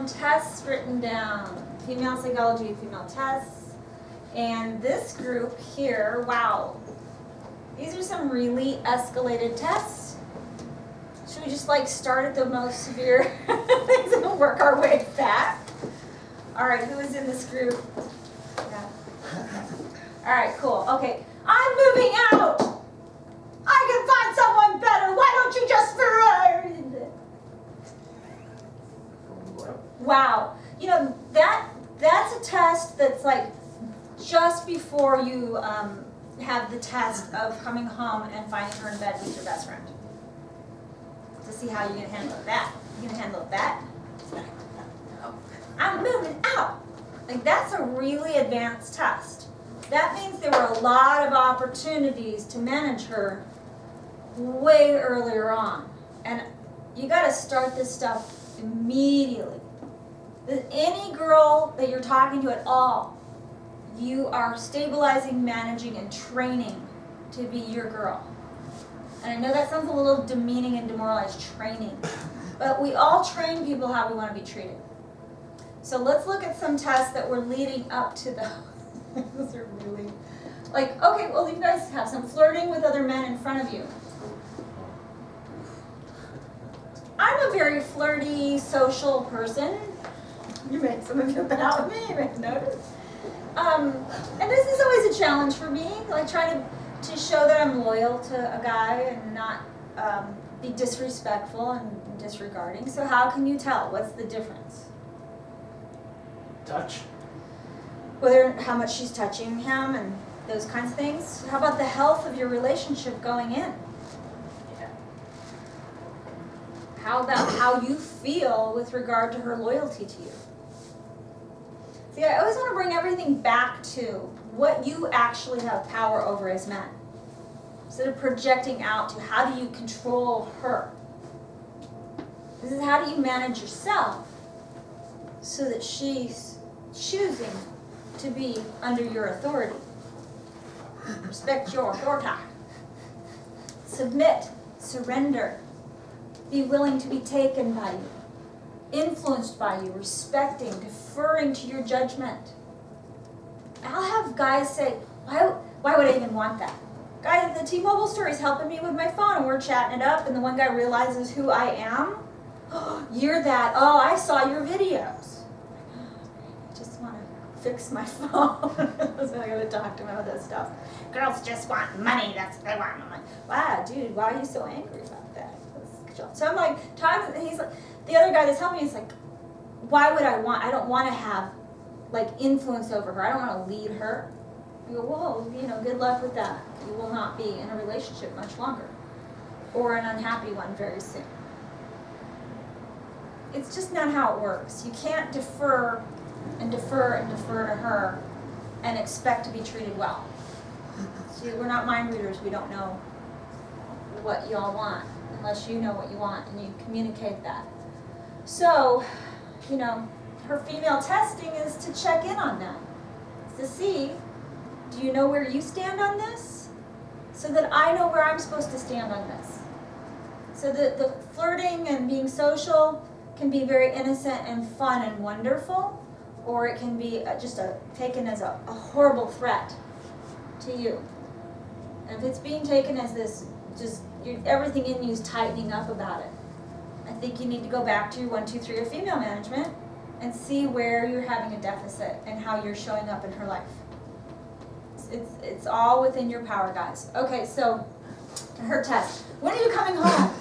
some tests written down. Female psychology, female tests. And this group here, wow. These are some really escalated tests. Should we just like start at the most severe things and work our way back? All right, who is in this group? Yeah. All right, cool. Okay, I'm moving out. I can find someone better. Why don't you just Wow. You know, that's a test that's like just before you have the test of coming home and finding her in bed with your best friend. To see how you're going to handle that. You're going to handle that? I'm moving out. Like, that's a really advanced test. That means there were a lot of opportunities to manage her way earlier on. And you got to start this stuff immediately. Any girl that you're talking to at all, you are stabilizing, managing, and training to be your girl. And I know that sounds a little demeaning and demoralized, training. But we all train people how we want to be treated. So let's look at some tests that were leading up to those. Those are really, like, okay, well, you guys have some flirting with other men in front of you. I'm a very flirty, social person. Some of you have been out with me, you may have noticed. And this is always a challenge for me, like trying to show that I'm loyal to a guy and not be disrespectful and disregarding. So how can you tell? What's the difference? Touch. How much she's touching him and those kinds of things. How about the health of your relationship going in? Yeah. How about how you feel with regard to her loyalty to you? See, I always want to bring everything back to what you actually have power over as men. Instead of projecting out to how do you control her. This is how do you manage yourself so that she's choosing to be under your authority. Respect your authority. Submit, surrender. Be willing to be taken by you, influenced by you, respecting, deferring to your judgment. I'll have guys say, why would I even want that? Guy at the T-Mobile store is helping me with my phone and we're chatting it up and the one guy realizes who I am. Oh, you're that. Oh, I saw your videos. I just want to fix my phone. So I got to talk to him about that stuff. Girls just want money. That's what they want. I'm like, wow, dude, why are you so angry about that? So I'm like, he's like, the other guy that's helping me is like, I don't want to have like influence over her. I don't want to lead her. I go, well, good luck with that. You will not be in a relationship much longer. Or an unhappy one very soon. It's just not how it works. You can't defer and defer and defer to her and expect to be treated well. See, we're not mind readers. We don't know what y'all want unless you know what you want and you communicate that. So, her female testing is to check in on that. To see, do you know where you stand on this? So that I know where I'm supposed to stand on this. So that the flirting and being social can be very innocent and fun and wonderful, or it can be just taken as a horrible threat to you. And if it's being taken as this, everything in you is tightening up about it, I think you need to go back to your 1, 2, 3 or female management and see where you're having a deficit and how you're showing up in her life. It's all within your power, guys. Okay, so her test. When are you coming home?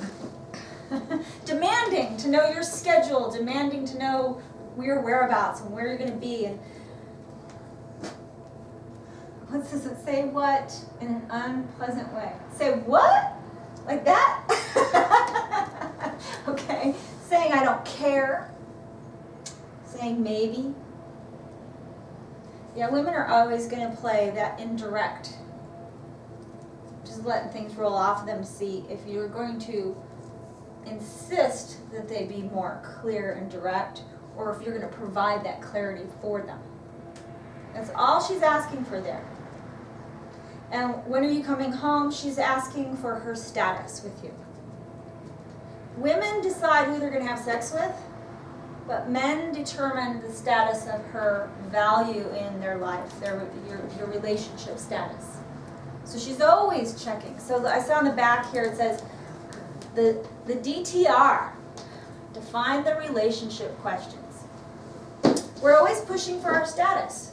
Demanding to know your schedule, demanding to know your whereabouts and where you're going to be. And what does it say? What in an unpleasant way? Say what? Like that? Okay. Saying I don't care. Saying maybe. Yeah, women are always going to play that indirect. Just letting things roll off of them to see if you're going to insist that they be more clear and direct, or if you're going to provide that clarity for them. That's all she's asking for there. And when are you coming home? She's asking for her status with you. Women decide who they're going to have sex with but men determine the status of her value in their life, your relationship status. So she's always checking. So I saw on the back here it says, the DTR, define the relationship questions. We're always pushing for our status,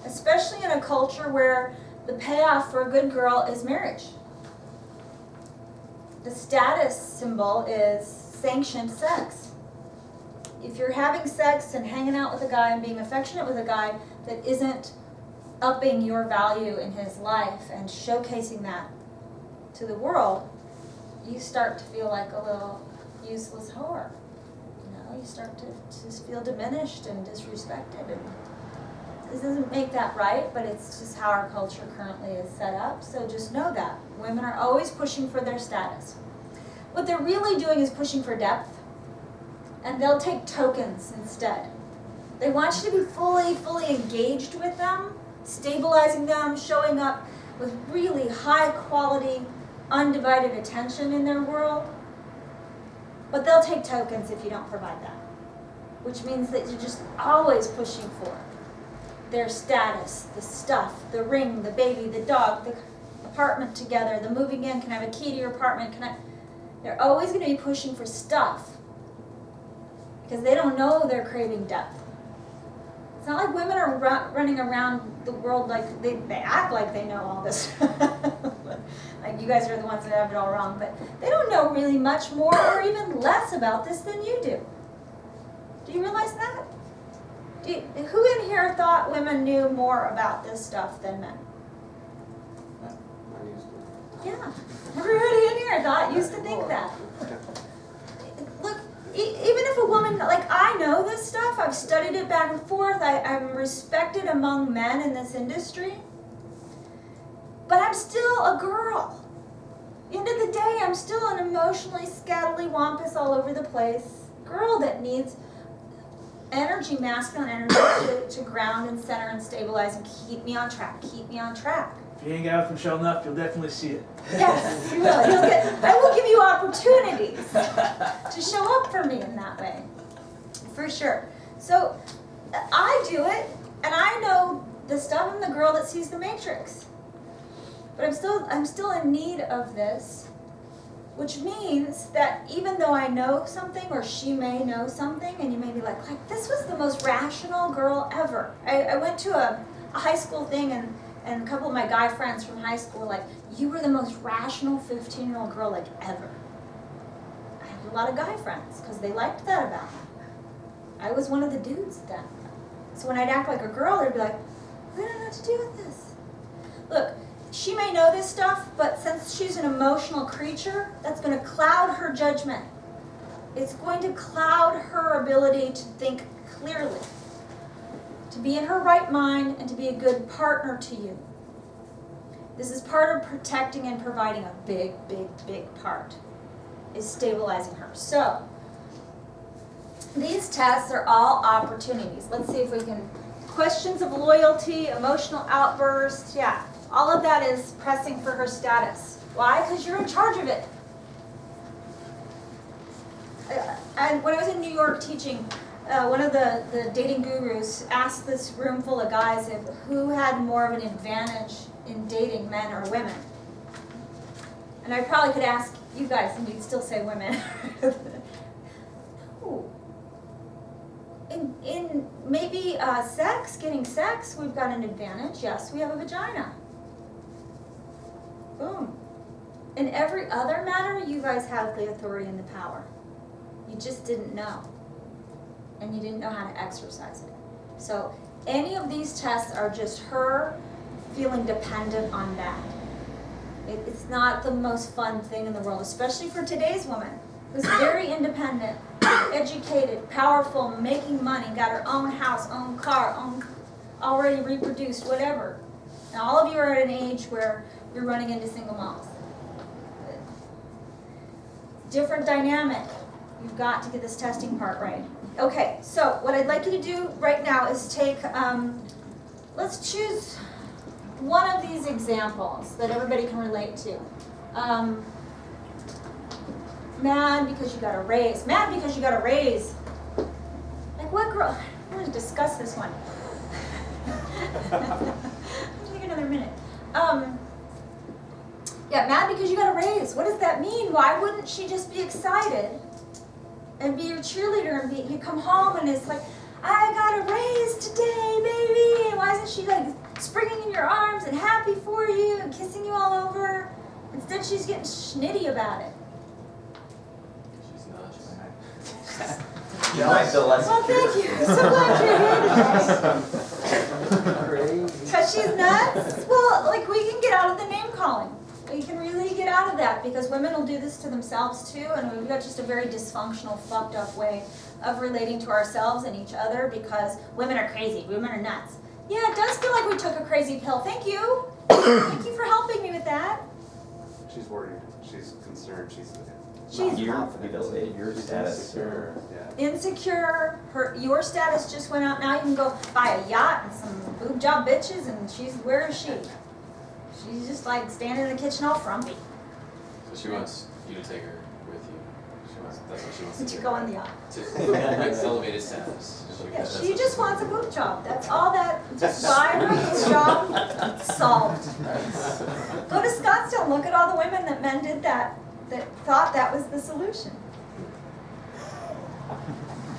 especially in a culture where the payoff for a good girl is marriage. The status symbol is sanctioned sex. If you're having sex and hanging out with a guy and being affectionate with a guy that isn't upping your value in his life and showcasing that to the world, you start to feel like a little useless whore. You start to just feel diminished and disrespected. And this doesn't make that right, but it's just how our culture currently is set up. So just know that. Women are always pushing for their status. What they're really doing is pushing for depth, and they'll take tokens instead. They want you to be fully engaged with them, stabilizing them, showing up with really high quality, undivided attention in their world. But they'll take tokens if you don't provide that, which means that you're just always pushing for their status, the stuff, the ring, the baby, the dog, the apartment together, the moving in, can I have a key to your apartment, they're always going to be pushing for stuff because they don't know they're craving depth. It's not like women are running around the world like they act like they know all this. Like you guys are the ones that have it all wrong, but they don't know really much more or even less about this than you do. Do you realize that? Who in here thought women knew more about this stuff than men? Yeah, everybody in here used to think that. Look, even if a woman, like I know this stuff, I've studied it back and forth, I'm respected among men in this industry, but I'm still a girl. At the end of the day, I'm still an emotionally scattily-wampus all over the place girl that needs energy, masculine energy to ground and center and stabilize and keep me on track, If you hang out with Michelle enough, you'll definitely see it. Yes, you will. I will give you opportunities to show up for me in that way, for sure. So I do it, and I know the stuff. I'm the girl that sees the matrix. But I'm still in need of this, which means that even though I know something, or she may know something, and you may be like this was the most rational girl ever. I went to a high school thing, and a couple of my guy friends from high school were like, you were the most rational 15-year-old girl ever. I had a lot of guy friends because they liked that about me. I was one of the dudes then. So when I'd act like a girl, they'd be like, we don't know what to do with this. Look, she may know this stuff, but since she's an emotional creature, that's going to cloud her judgment. It's going to cloud her ability to think clearly, to be in her right mind, and to be a good partner to you. This is part of protecting and providing a big part, is stabilizing her. So, these tests are all opportunities. Let's see if we can, questions of loyalty, emotional outbursts, yeah. All of that is pressing for her status. Why? Because you're in charge of it. And when I was in New York teaching, one of the dating gurus asked this room full of guys who had more of an advantage in dating, men or women. And I probably could ask you guys and you'd still say women. No. In maybe getting sex, we've got an advantage. Yes, we have a vagina. Boom. In every other matter, you guys have the authority and the power. You just didn't know. And you didn't know how to exercise it. So any of these tests are just her feeling dependent on that. It's not the most fun thing in the world, especially for today's woman, who's very independent, educated, powerful, making money, got her own house, own car, already reproduced, whatever. And all of you are at an age where you're running into single moms. Different dynamic. You've got to get this testing part right. Okay, so what I'd like you to do right now is take, let's choose one of these examples that everybody can relate to. Mad because you got a raise. Mad because you got a raise. girl, I want to discuss this one. Take another minute. Yeah, mad because you got a raise. What does that mean? Why wouldn't she just be excited and be your cheerleader and you come home and it's like, I got a raise today, baby. And why isn't she like springing in your arms and happy for you and kissing you all over? Instead, she's getting schnitty about it. She's not. You might feel less Well, thank you. I'm so glad you're here today. Because she's nuts? Well, like we can get out of the name calling. We can really get out of that because women will do this to themselves too, and we've got just a very dysfunctional, fucked up way of relating to ourselves and each other because women are crazy, women are nuts. Yeah, it does feel like we took a crazy pill. Thank you. Thank you for helping me with that. She's worried. She's concerned. She's your status. Insecure, your status just went up. Now you can go buy a yacht and some boob job bitches, and where is she? She's just like standing in the kitchen all frumpy. So she wants you to take her with you. That's what she wants to do. To go on the yacht. To elevated status. Yeah, she just wants a boob job. That's all that. Just buy her a boob job. Solved. Go to Scottsdale. Look at all the women that men did that thought that was the solution.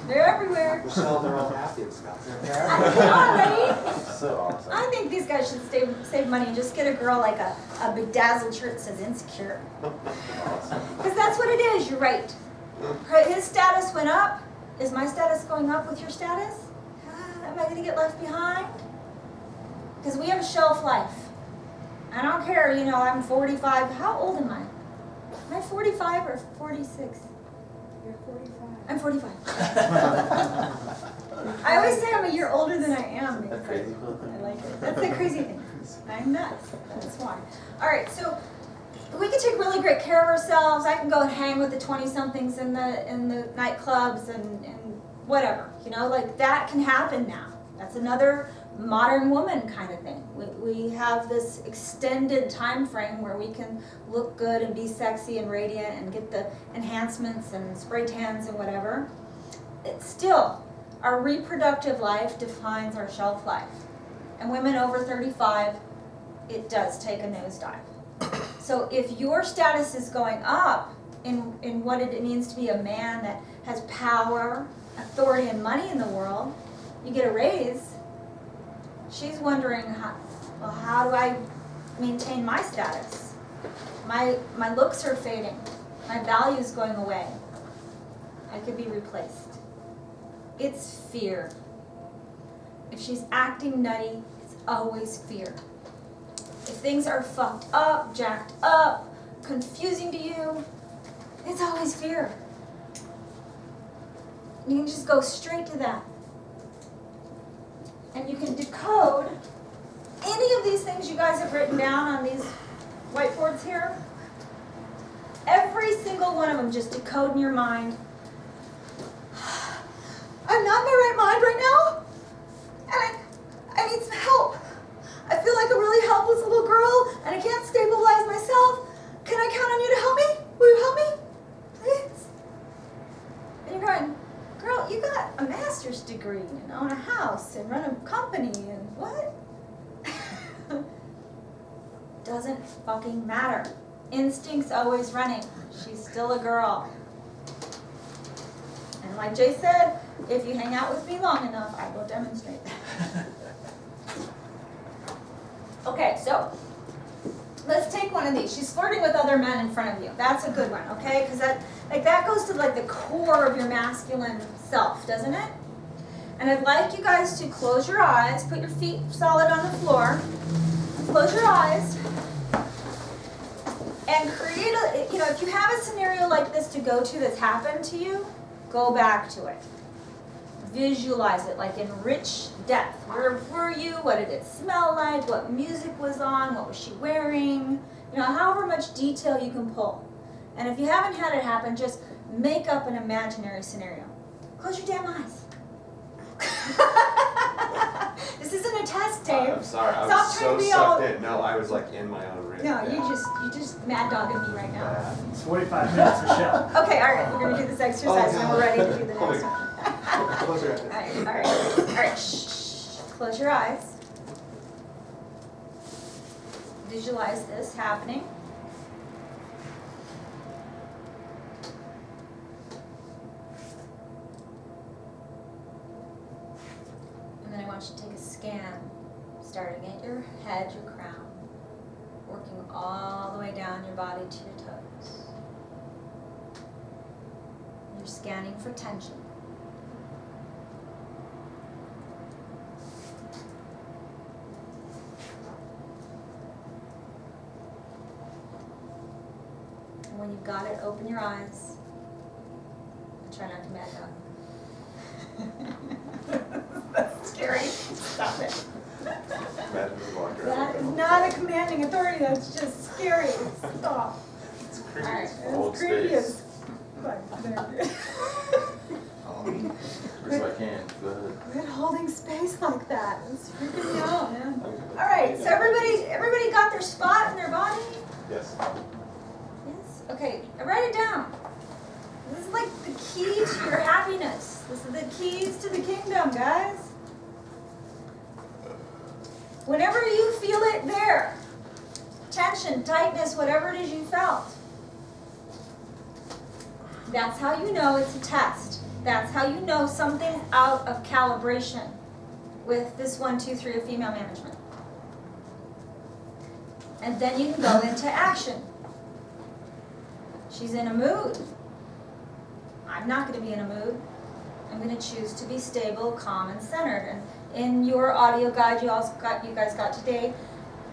They're everywhere. Michelle, they're all happy in Scottsdale. Right? So awesome. I think these guys should save money and just get a girl like a bedazzled shirt that says insecure. Because that's what it is. You're right. His status went up. Is my status going up with your status? Am I going to get left behind? Because we have a shelf life. I don't care, I'm 45. How old am I? Am I 45 or 46? You're 45. I'm 45. I always say I'm a year older than I am. That's crazy. I like it. That's the crazy thing. I'm nuts. That's why. All right, so we can take really great care of ourselves. I can go and hang with the 20-somethings in the nightclubs and whatever. Like that can happen now. That's another modern woman kind of thing. We have this extended time frame where we can look good and be sexy and radiant and get the enhancements and spray tans and whatever. It's still, our reproductive life defines our shelf life. And women over 35, it does take a nosedive. So if your status is going up in what it means to be a man that has power, authority, and money in the world, you get a raise. She's wondering, how do I maintain my status? My looks are fading. My value's going away. I could be replaced. It's fear. If she's acting nutty, it's always fear. If things are fucked up, jacked up, confusing to you, it's always fear. You can just go straight to that. And you can decode any of these things you guys have written down on these whiteboards here. Every single one of them, just decode in your mind. I'm not in my right mind right now, and I need some help. I feel like a really helpless little girl, and I can't stabilize myself. Can I count on you to help me? Will you help me? Please? And you're going, girl, you got a master's degree and own a house and run a company and what? Doesn't fucking matter. Instinct's always running. She's still a girl. And like Jay said, if you hang out with me long enough, I will demonstrate that. Okay, so let's take one of these. She's flirting with other men in front of you. That's a good one, okay? Because that goes to like the core of your masculine self, doesn't it? And I'd like you guys to close your eyes, put your feet solid on the floor, close your eyes, and create if you have a scenario like this to go to that's happened to you, go back to it. Visualize it like in rich depth. Where were you? What did it smell like? What music was on? What was she wearing? However much detail you can pull. And if you haven't had it happen, just make up an imaginary scenario. Close your damn eyes. This isn't a test, Dave. I'm sorry, I Stop was trying so to be sucked all- in. No, I was like in my own room. No, you just mad dogging me right now. It's 45 minutes, Michelle. Okay, all right, we're gonna do this exercise and then we're ready to do the next one. Close your eyes. Alright, shh. Close your eyes. Visualize this happening. And then I want you to take a scan, starting at your head, your crown, working all the way down your body to your toes. You're scanning for tension. And when you've got it, open your eyes. And try not to mad dog. That's scary. Stop it. Imagine just walking around. That is not a commanding authority, that's just scary. Stop. It's creepy Alright, as fuck. Hold it's creepy space. as fuck. There. As I can, go ahead. Quit holding space like that. It's freaking me out, man. I'm good. Alright, so everybody got their spot in their body? Yes. Yes? Okay, write it down. This is like the key to your happiness. This is the keys to the kingdom, guys. Whenever you feel it there, tension, tightness, whatever it is you felt, that's how you know it's a test. That's how you know something's out of calibration with this 1, 2, 3 of female management. And then you can go into action. She's in a mood. I'm not going to be in a mood. I'm going to choose to be stable, calm, and centered. And in your audio guide you guys got today,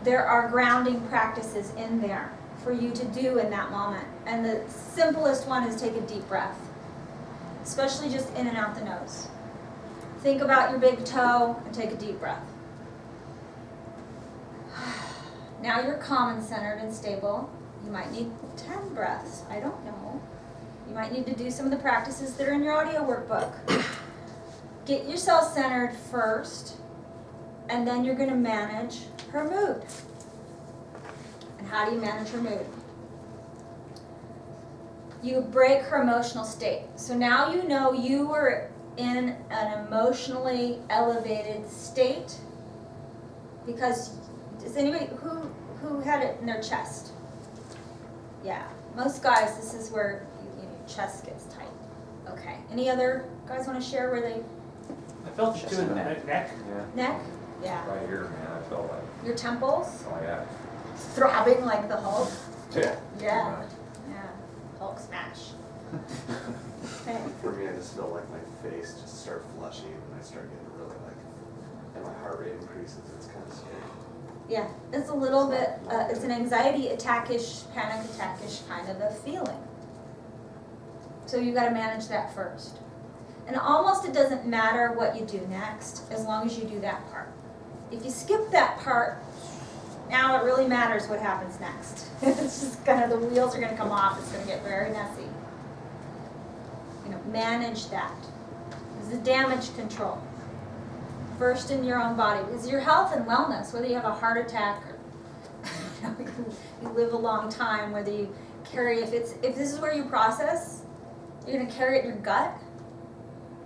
there are grounding practices in there for you to do in that moment. And the simplest one is take a deep breath, especially just in and out the nose. Think about your big toe and take a deep breath. Now you're calm and centered and stable. You might need 10 breaths. I don't know. You might need to do some of the practices that are in your audio workbook. Get yourself centered first, and then you're going to manage her mood. And how do you manage her mood? You break her emotional state. So now you know you were in an emotionally elevated state, because does anybody who had it in their chest? Yeah, most guys, this is where your chest gets tight. Okay. Any other guys want to share where they I felt it too in the neck. Yeah. neck? Yeah. Right here, man, I felt like, Your temples oh yeah. throbbing like the Hulk. Yeah. Yeah. Yeah. Hulk smash. Okay. For me, I just feel like my face just start flushing and I start getting really like, and my heart rate increases. It's kind of scary. Yeah, it's a little bit, it's an anxiety attack-ish, panic attack-ish kind of a feeling. So you've got to manage that first. And almost it doesn't matter what you do next, as long as you do that part. If you skip that part, now it really matters what happens next. It's just kind of, the wheels are going to come off, it's going to get very messy. You know, manage that. This is damage control. First in your own body, because your health and wellness, whether you have a heart attack or you live a long time, whether you carry, if this is where you process, you're going to carry it in your gut.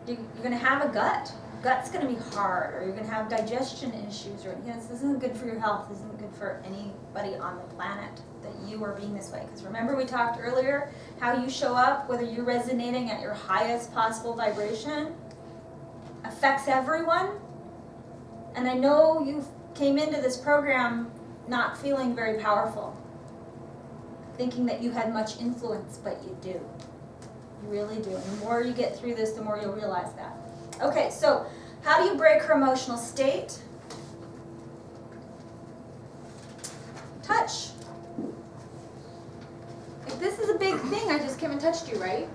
You're going to have a gut. Gut's going to be hard, or you're going to have digestion issues, or this isn't good for your health. This isn't good for anybody on the planet that you are being this way. Because remember we talked earlier how you show up, whether you're resonating at your highest possible vibration, affects everyone. And I know you came into this program not feeling very powerful, thinking that you had much influence, but you do. You really do. And the more you get through this, the more you'll realize that. Okay, so how do you break her emotional state? Touch. If this is a big thing, I just came and touched you, right?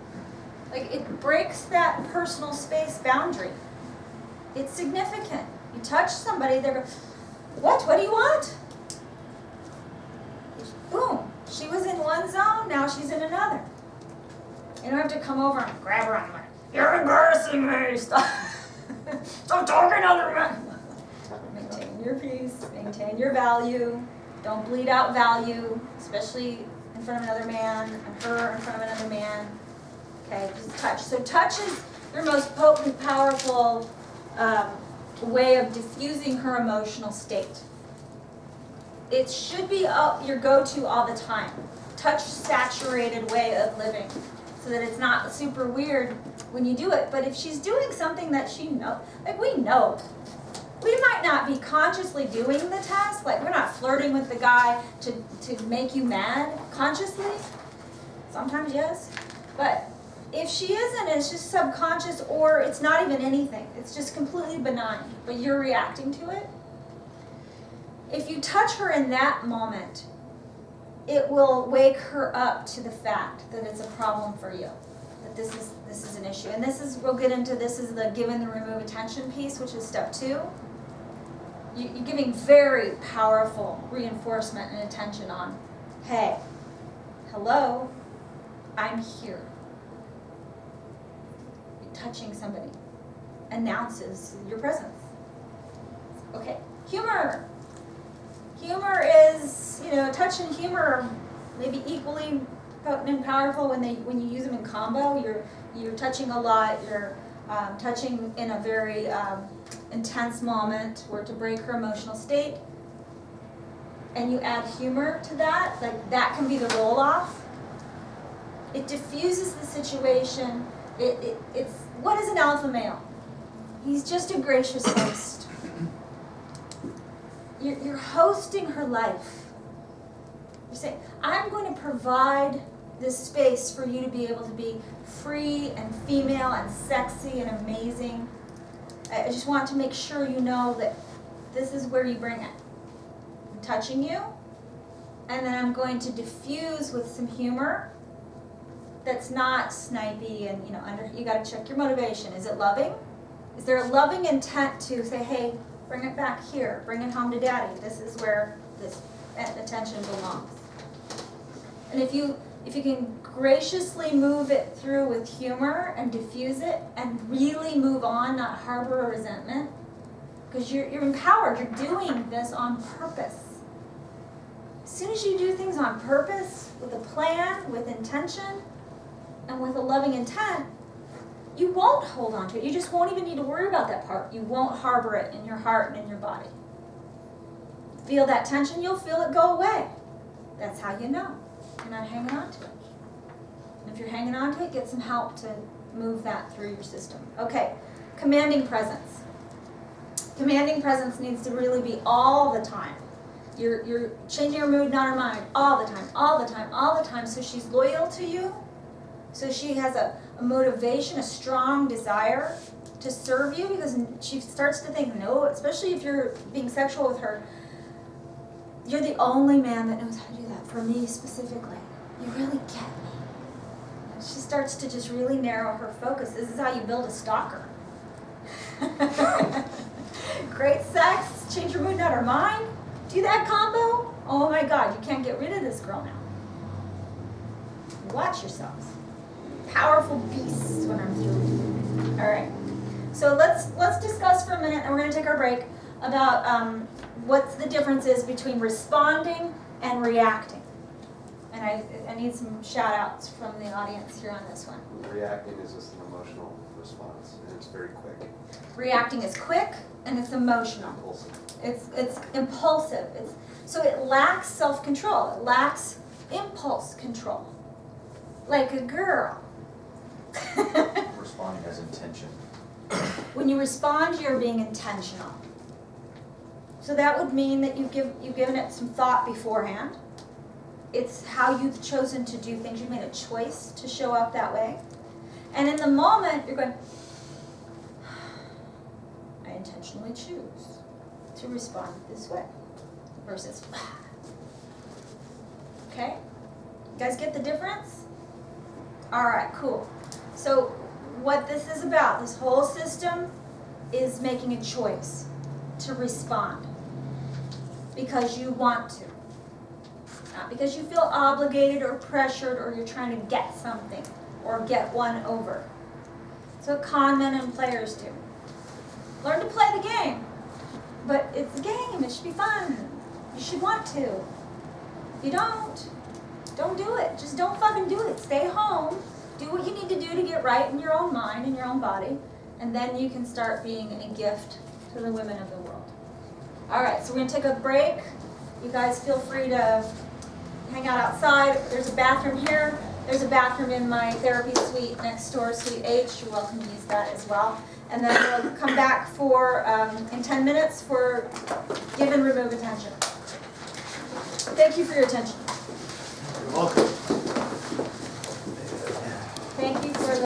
Like, it breaks that personal space boundary. It's significant. You touch somebody, they're going, what? What do you want? Boom. She was in one zone, now she's in another. You don't have to come over and grab her on like, you're embarrassing me. Stop talking other men. Maintain your peace, maintain your value. Don't bleed out value, especially in front of another man, and her in front of another man. Okay, just touch. So touch is your most potent, powerful way of diffusing her emotional state. It should be your go-to all the time. Touch-saturated way of living, so that it's not super weird when you do it. But if she's doing something that she knows, like we know, we might not be consciously doing the task, like we're not flirting with the guy to make you mad consciously. Sometimes yes, but if she isn't, it's just subconscious, or it's not even anything. It's just completely benign, but you're reacting to it. If you touch her in that moment, it will wake her up to the fact that it's a problem for you, that this is an issue. And we'll get into this is the give and the remove attention piece, which is step 2. You're giving very powerful reinforcement and attention on, hey, hello, I'm here. Touching somebody announces your presence. Okay, humor. Humor is, touch and humor are maybe equally potent and powerful when you use them in combo. You're touching a lot. You're touching in a very intense moment, or to break her emotional state, and you add humor to that. Like that can be the roll off. It diffuses the situation. It's what is an alpha male? He's just a gracious host. You're hosting her life. You're saying, I'm going to provide this space for you to be able to be free and female and sexy and amazing. I just want to make sure you know that this is where you bring it. I'm touching you, and then I'm going to diffuse with some humor that's not snipey and you got to check your motivation. Is it loving? Is there a loving intent to say, hey, bring it back here, bring it home to daddy. This is where this attention belongs. And if you can graciously move it through with humor and diffuse it and really move on, not harbor a resentment, because you're empowered, you're doing this on purpose. As soon as you do things on purpose, with a plan, with intention, and with a loving intent, you won't hold on to it. You just won't even need to worry about that part. You won't harbor it in your heart and in your body. Feel that tension, you'll feel it go away. That's how you know you're not hanging on to it. And if you're hanging on to it, get some help to move that through your system. Okay, commanding presence. Commanding presence needs to really be all the time. You're changing her mood, not her mind, all the time, all the time, all the time, so she's loyal to you. So she has a motivation, a strong desire to serve you, because she starts to think, no, especially if you're being sexual with her, you're the only man that knows how to do that for me specifically. You really get me. And she starts to just really narrow her focus. This is how you build a stalker. Great sex, change your mood, not her mind. Do that combo. Oh my God, you can't get rid of this girl now. Watch yourselves. Powerful beasts is what I'm feeling. All right. So let's discuss for a minute, and we're going to take our break, about what the difference is between responding and reacting. And I need some shout outs from the audience here on this one. Reacting is just an emotional response, and it's very quick. Reacting is quick and it's emotional. Impulsive. It's impulsive. So it lacks self-control. It lacks impulse control. Like a girl. Responding has intention. When you respond, you're being intentional. So that would mean that you've given it some thought beforehand. It's how you've chosen to do things. You've made a choice to show up that way. And in the moment, you're going, I intentionally choose to respond this way versus, okay? You guys get the difference? All right, cool. So what this is about, this whole system, is making a choice to respond because you want to. Not because you feel obligated or pressured or you're trying to get something or get one over. That's what con men and players do. Learn to play the game. But it's a game, it should be fun. You should want to. If you don't do it. Just don't fucking do it. Stay home. do what you need to do to get right in your own mind and your own body, and then you can start being a gift to the women of the world. All right, so we're gonna take a break. You guys feel free to hang out outside. There's a bathroom here. There's a bathroom in my therapy suite next door, Suite H. You're welcome to use that as well. And then we'll come back for, in 10 minutes for give and remove attention. Thank you for your attention. You're welcome.